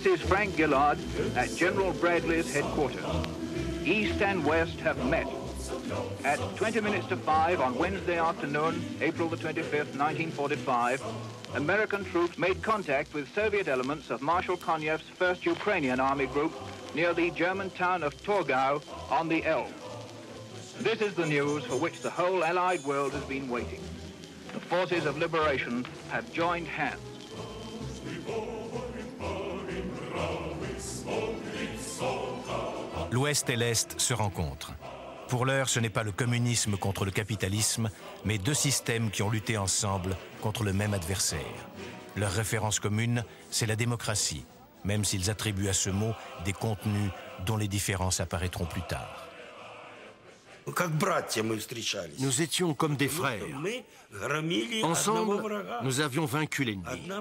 This is Frank Gillard at General Bradley's headquarters. East and West have met. At 20 minutes to 5 on Wednesday afternoon, April the 25th, 1945, American troops made contact with Soviet elements of Marshal Konyev's 1st Ukrainian Army Group near the German town of Torgau on the Elbe. This is the news for which the whole Allied world has been waiting. The forces of liberation have joined hands. L'Ouest et l'Est se rencontrent. Pour l'heure, ce n'est pas le communisme contre le capitalisme, mais deux systèmes qui ont lutté ensemble contre le même adversaire. Leur référence commune, c'est la démocratie, même s'ils attribuent à ce mot des contenus dont les différences apparaîtront plus tard. Nous étions comme des frères. Ensemble, nous avions vaincu l'ennemi.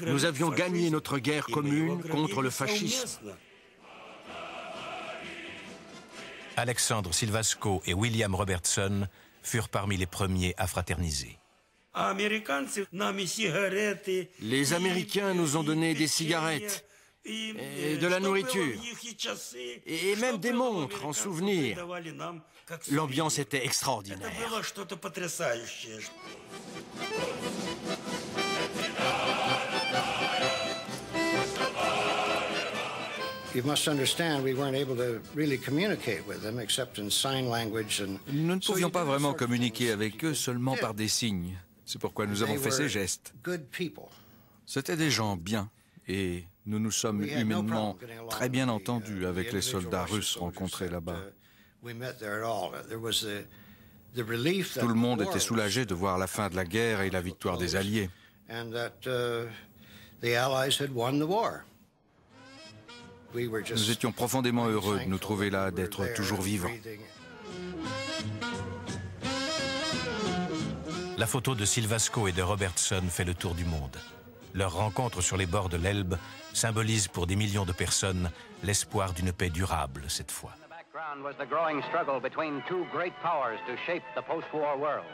Nous avions gagné notre guerre commune contre le fascisme. Alexandre Silvasco et William Robertson furent parmi les premiers à fraterniser. Les Américains nous ont donné des cigarettes, et de la nourriture, et même des montres en souvenir. L'ambiance était extraordinaire. You must understand, we weren't able to really communicate with them except in sign language and. Nous ne pouvions pas vraiment communiquer avec eux seulement par des signes. C'est pourquoi nous avons fait ces gestes. C'étaient des gens bien et nous nous sommes humainement très bien entendus avec les soldats russes rencontrés là-bas. Tout le monde était soulagé de voir la fin de la guerre et la victoire des Alliés. Nous étions profondément heureux de nous trouver là, d'être toujours vivants. La photo de Silvasco et de Robertson fait le tour du monde. Leur rencontre sur les bords de l'Elbe symbolise pour des millions de personnes l'espoir d'une paix durable cette fois. Was the growing struggle between two great powers to shape the post-war world.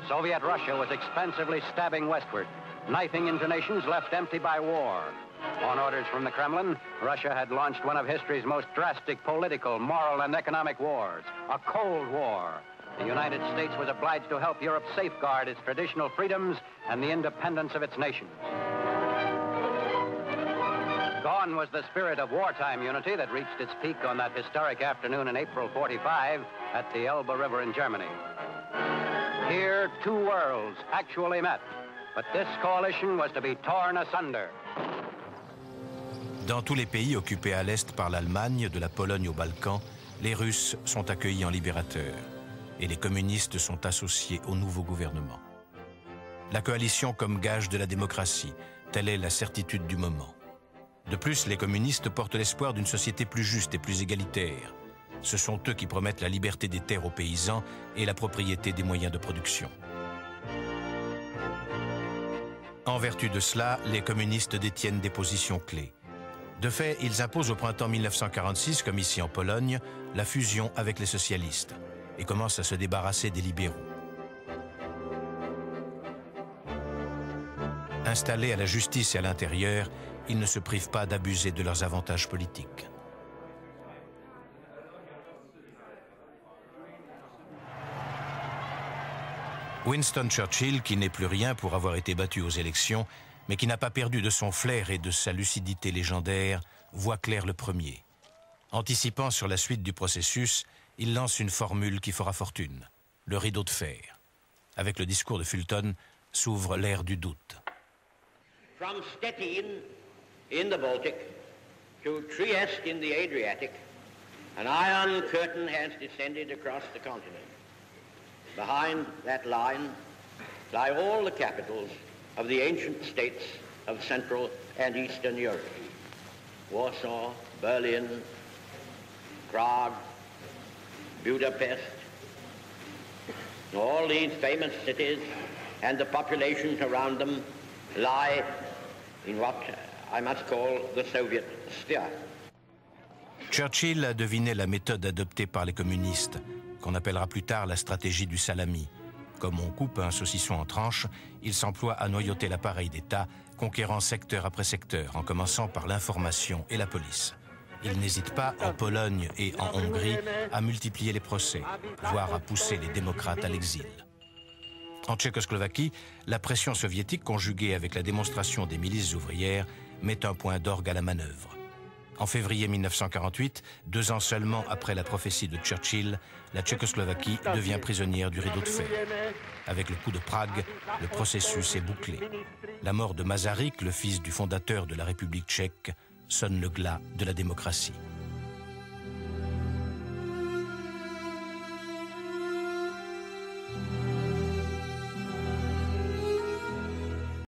Soviet Russia was expansively stabbing westward, knifing into nations left empty by war. On orders from the Kremlin, Russia had launched one of history's most drastic political, moral, and economic wars, a Cold War. The United States was obliged to help Europe safeguard its traditional freedoms and the independence of its nations. Gone was the spirit of wartime unity that reached its peak on that historic afternoon in April '45 at the Elbe River in Germany. Here, two worlds actually met, but this coalition was to be torn asunder. Dans tous les pays occupés à l'Est par l'Allemagne, de la Pologne aux Balkans, les Russes sont accueillis en libérateurs et les communistes sont associés au nouveau gouvernement. La coalition comme gage de la démocratie, telle est la certitude du moment. De plus, les communistes portent l'espoir d'une société plus juste et plus égalitaire. Ce sont eux qui promettent la liberté des terres aux paysans et la propriété des moyens de production. En vertu de cela, les communistes détiennent des positions clés. De fait, ils imposent au printemps 1946, comme ici en Pologne, la fusion avec les socialistes et commencent à se débarrasser des libéraux. Installés à la justice et à l'intérieur, ils ne se privent pas d'abuser de leurs avantages politiques. Winston Churchill, qui n'est plus rien pour avoir été battu aux élections, mais qui n'a pas perdu de son flair et de sa lucidité légendaire, voit clair le premier. Anticipant sur la suite du processus, il lance une formule qui fera fortune, le rideau de fer. Avec le discours de Fulton, s'ouvre l'ère du doute. From Stettin in the Baltic to Trieste in the Adriatic, an iron curtain has descended across the continent. Behind that line lie all the capitals of the ancient states of Central and Eastern Europe. Warsaw, Berlin, Prague, Budapest. All these famous cities and the populations around them lie in what I must call the Soviet sphere. Churchill a deviné la méthode adoptée par les communistes, qu'on appellera plus tard la stratégie du salami. Comme on coupe un saucisson en tranches, il s'emploie à noyauter l'appareil d'État conquérant secteur après secteur, en commençant par l'information et la police. Il n'hésite pas, en Pologne et en Hongrie, à multiplier les procès, voire à pousser les démocrates à l'exil. En Tchécoslovaquie, la pression soviétique, conjuguée avec la démonstration des milices ouvrières, met un point d'orgue à la manœuvre. En février 1948, 2 ans seulement après la prophétie de Churchill, la Tchécoslovaquie devient prisonnière du rideau de fer. Avec le coup de Prague, le processus est bouclé. La mort de Masaryk, le fils du fondateur de la République tchèque, sonne le glas de la démocratie.